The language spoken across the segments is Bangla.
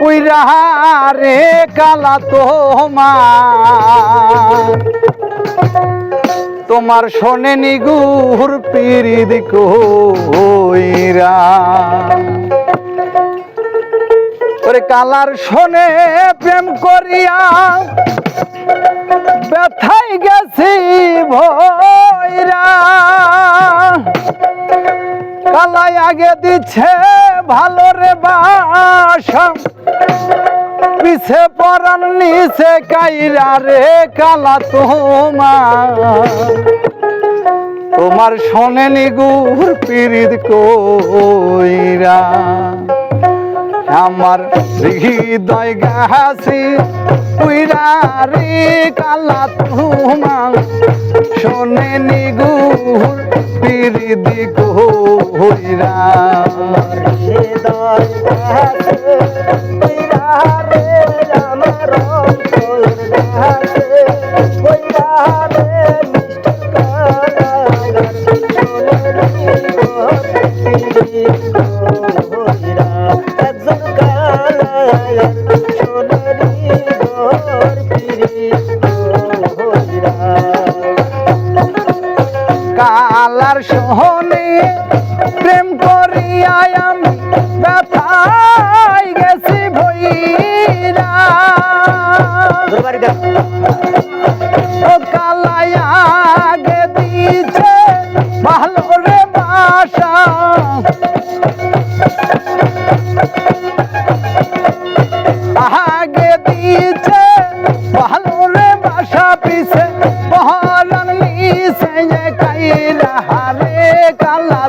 উইরা রে কালা তোমার শোনেনি গুর পিরিদ কইরা ওরে কালার শোনে প্রেম করিয়া ব্যথাই গেছি ভৈরা কালাই আগে দিচ্ছে ভালো রে বাসা পিছে পরান নিছে কাইরা রে কালা তোমার শোনেনি গুর পিরিদ কইরা আমার হৃদয় গাছি উইরা রে কালা শোনেনি গুর পিরিদ কইরা হৃদয় গাছে উইরা রে আমার অন্তর গাছে উইরা রে মিষ্টি কালার সোনালি গোর পিরিদ কইরা একজন কালার সোনালি গোর পিরিদ কইরা কালার সোহনে প্রেম করিয়া আমি ব্যথায় গেছি ভৈরা ও কালাই আগে দিছে ভালো রে বাসা আগে দিছে ভালো রে বাসা পিছে বহরান নিছে কাইরা রে কালা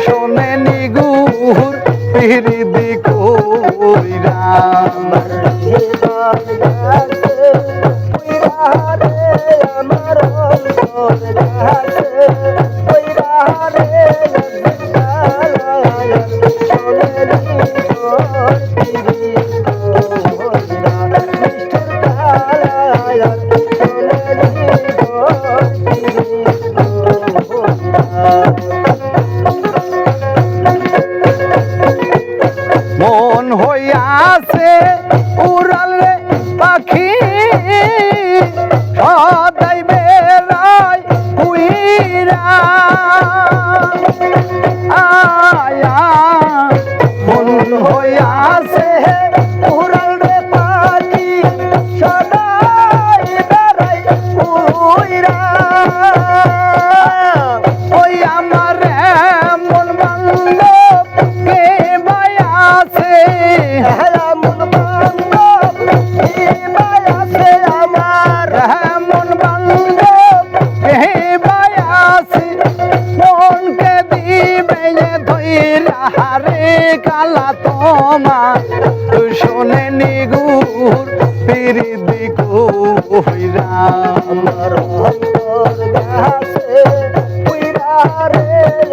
শোনেনি গুর পিরিদ কইরা আমার হৃদয় গাছে উইরা রে আমার অন্তর গাছে উইরা রে কালার সোনালি গোর পিরিদ কইরা মিষ্টি কালার সোনালি গোর পিরিদ কইরা মন হইয়াছে উড়াল রে পাখি সদাই বেড়াই উইরা আয়া মন হইয়াছে উড়াল রে পাখি সদাই বেড়াই উইরা ওই আমার মন বাংল কে বায়াছে এমন বান্ধব কি বায়াছে আমার মন বাংল কে বায়াছে মনকে দিবে ধৈরা রে কালা শোনেনি গুর পিরিদ কইরা আমার অন্তর গাছে উইরা রে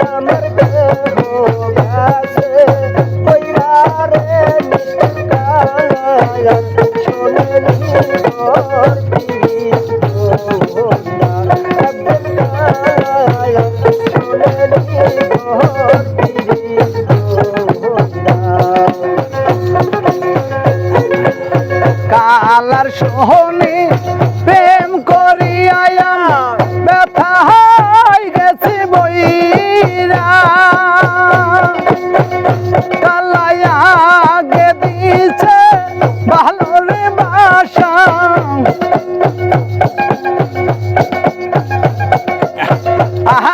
আমার দেহ গাছে উইরা রে মিষ্টি কালার সোনালি গোর পিরিদ কইরা একজন কালার সোনালি গোর পিরিদ কইরা কালার সোহনে প্রেম করিয়া ব্যথা হয়ে গেছে বইরা কালাই আগে দিছে ভালো রে বাসা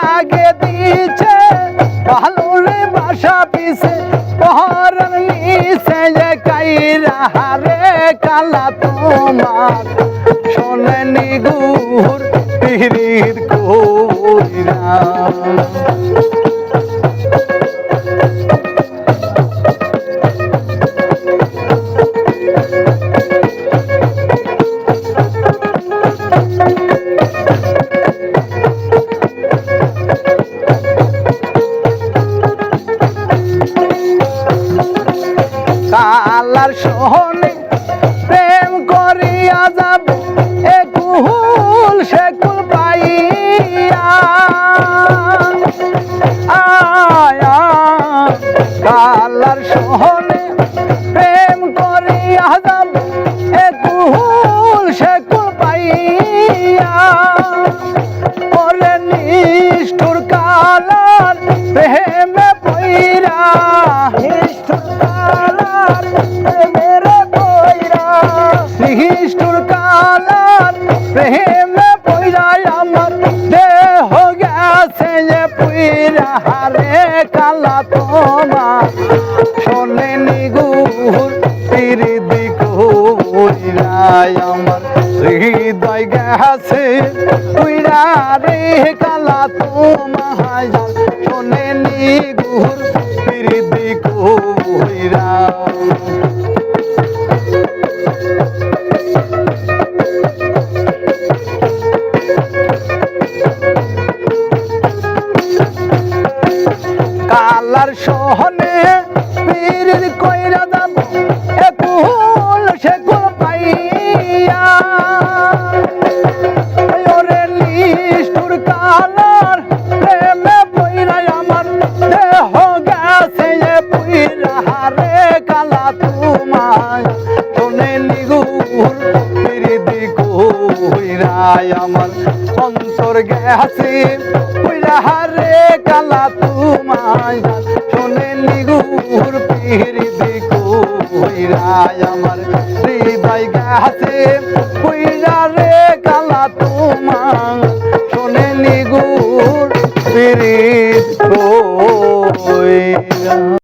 আগে দিছে ভালো রে বাসা পিছে পহরান নিছে কাইরা রে কালা শোনেনি গুর পিরিদ কইরা কালার সোহনে প্রেম করিয়া যাব একুল সেকুল পাইয়া আয়া কালার সহনে প্রেম করিয়া যাব এ কুহুল সে কুল পাইয়া ওরে নিষ্ঠুর কালার প্রেমে পইরা নিষ্ঠুর কালার প্রেমেরে পইরা নিষ্ঠুর কালার প্রেমে পইরা আমার দেহ গেছে যে পুইরা হারে কালা তোমার শোনে নিগুর পিরিদি কুইরাই আমার হৃদয় গেছে পুইরা রে কালা তোমার শোনে নিগুর পিরিদি কুইরা কালার সহনে পীরের কইরা যাব এ কুল সে কুল পাইয়া ওরে নিষ্ঠুর কালার প্রেমে পইরা আমার দেহ গেছে এ পুইরা হারে কালা তোমায় শোনে নিগুর পিরিদি কইরাই আমার অন্তর গেছে পুইরা হারে কালা তোমায় শোনে নিগুর পিরিদি কইরাই আমার হৃদয় গেছে পুইরা রে কালা তোমায় শোনে নিগুর পিরিদি